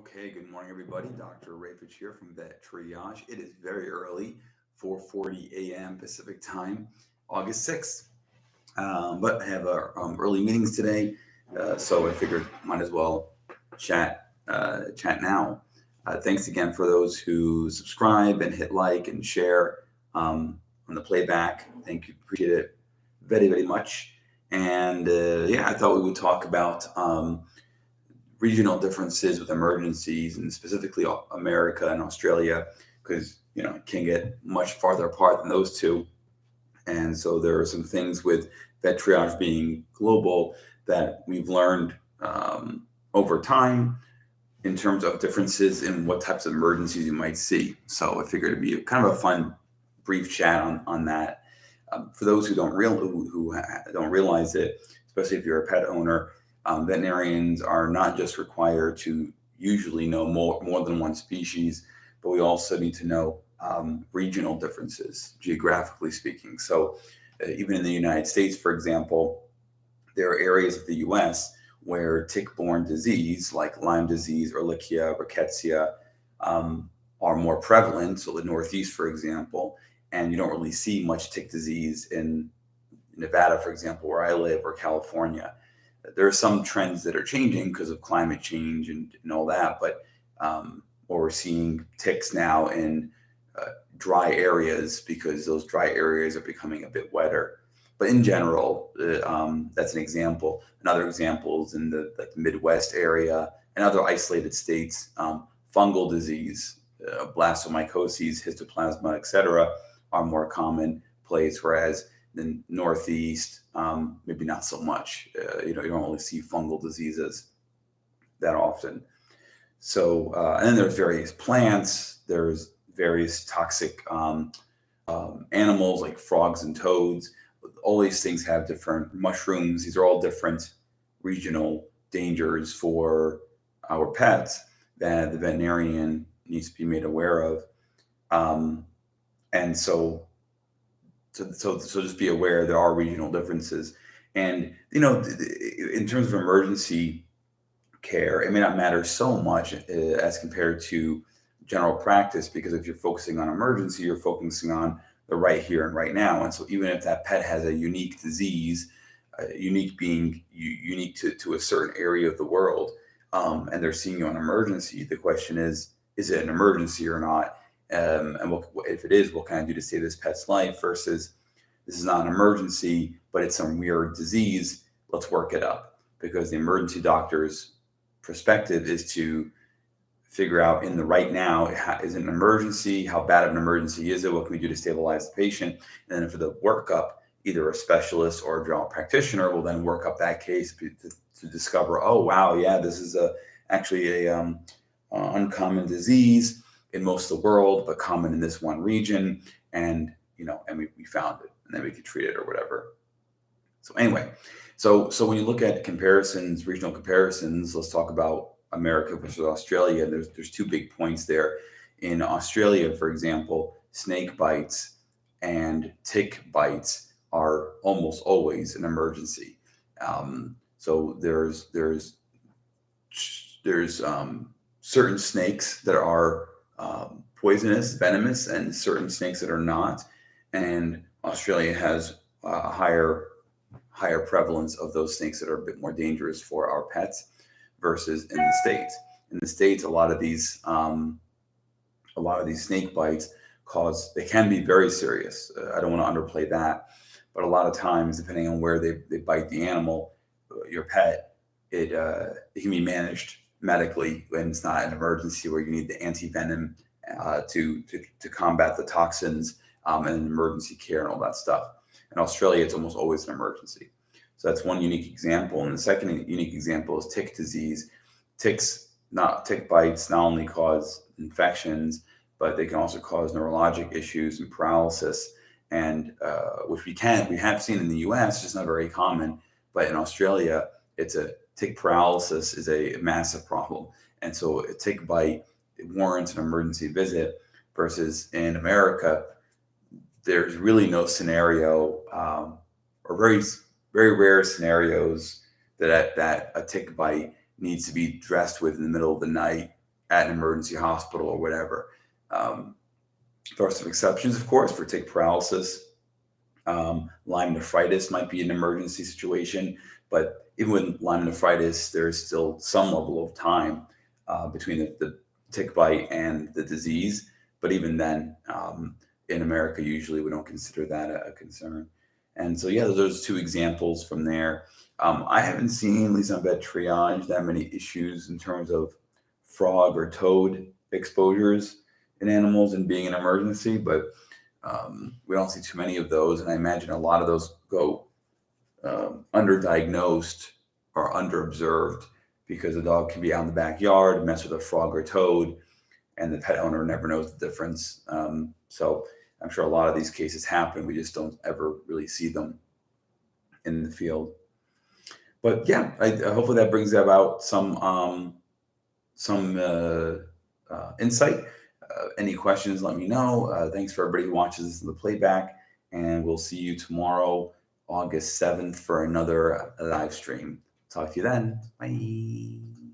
Okay, good morning, everybody. Dr. Rafich here from Vet Triage. It is very early, 4:40 a.m. Pacific time, August 6th. But I have our early meetings today, so I figured might as well chat now. Thanks again for those who subscribe and hit like and share on the playback. Thank you, appreciate it very, very much. And yeah, I thought we would talk about regional differences with emergencies, and specifically America and Australia, because it can get much farther apart than those two. And so there are some things with vet triage being global that we've learned over time in terms of differences in what types of emergencies you might see. So I figured it'd be kind of a fun, brief chat on that. For those who don't realize it, especially if you're a pet owner, veterinarians are not just required to usually know more than one species, but we also need to know regional differences, geographically speaking. So even in the United States, for example, there are areas of the U.S. where tick-borne disease like Lyme disease, Ehrlichia, Rickettsia are more prevalent. So the Northeast, for example, and you don't really see much tick disease in Nevada, for example, where I live, or California. There are some trends that are changing because of climate change and all that, but we're seeing ticks now in dry areas because those dry areas are becoming a bit wetter. But in general, that's an example. Another example is in the Midwest area and other isolated states, fungal disease, blastomycosis, histoplasma, etc., are more commonplace, whereas the Northeast, maybe not so much. You don't really see fungal diseases that often. So, and then there's various plants. There's various toxic animals like frogs and toads. All these things have different mushrooms. These are all different regional dangers for our pets that the veterinarian needs to be made aware of. And so just be aware there are regional differences. And, in terms of emergency care, it may not matter so much as compared to general practice, because if you're focusing on emergency, you're focusing on the right here and right now. And so even if that pet has a unique disease, unique being unique to a certain area of the world, and they're seeing you on emergency, the question is it an emergency or not? And if it is, what can I do to save this pet's life, versus this is not an emergency, but it's some weird disease. Let's work it up, because the emergency doctor's perspective is to figure out in the right now, is it an emergency? How bad of an emergency is it? What can we do to stabilize the patient? And then for the workup, either a specialist or a general practitioner will then work up that case to discover, oh, wow, yeah, this is actually a uncommon disease in most of the world, but common in this one region. And, and we found it, and then we could treat it or whatever. So anyway, so when you look at comparisons, regional comparisons, let's talk about America versus Australia. There's two big points there. In Australia, for example, snake bites and tick bites are almost always an emergency. So there's certain snakes that are poisonous, venomous, and certain snakes that are not. And Australia has a higher prevalence of those snakes that are a bit more dangerous for our pets versus in the States. In the States, a lot of these snake bites they can be very serious. I don't want to underplay that, but a lot of times, depending on where they bite the animal, your pet, it can be managed medically when it's not an emergency where you need the anti-venom to combat the toxins and emergency care and all that stuff. In Australia, it's almost always an emergency. So that's one unique example. And the second unique example is tick disease. Tick bites not only cause infections, but they can also cause neurologic issues and paralysis, and which we have seen in the U.S., just not very common. But in Australia, tick paralysis is a massive problem, and so a tick bite warrants an emergency visit. Versus in America, there's really no scenario, or very very rare scenarios that a tick bite needs to be dressed with in the middle of the night at an emergency hospital or whatever. There are some exceptions, of course, for tick paralysis. Lyme nephritis might be an emergency situation, but even with Lyme nephritis, there's still some level of time between the tick bite and the disease. But even then, in America, usually we don't consider that a concern. And so, yeah, those are two examples from there. I haven't seen, at least on vet triage, that many issues in terms of frog or toad exposures in animals and being an emergency, but we don't see too many of those. And I imagine a lot of those go underdiagnosed or underobserved because the dog can be out in the backyard, mess with a frog or toad, and the pet owner never knows the difference. So I'm sure a lot of these cases happen. We just don't ever really see them in the field. But yeah, hopefully that brings about some insight. Any questions, let me know. Thanks for everybody who watches this in the playback, and we'll see you tomorrow, August 7th, for another live stream. Talk to you then. Bye.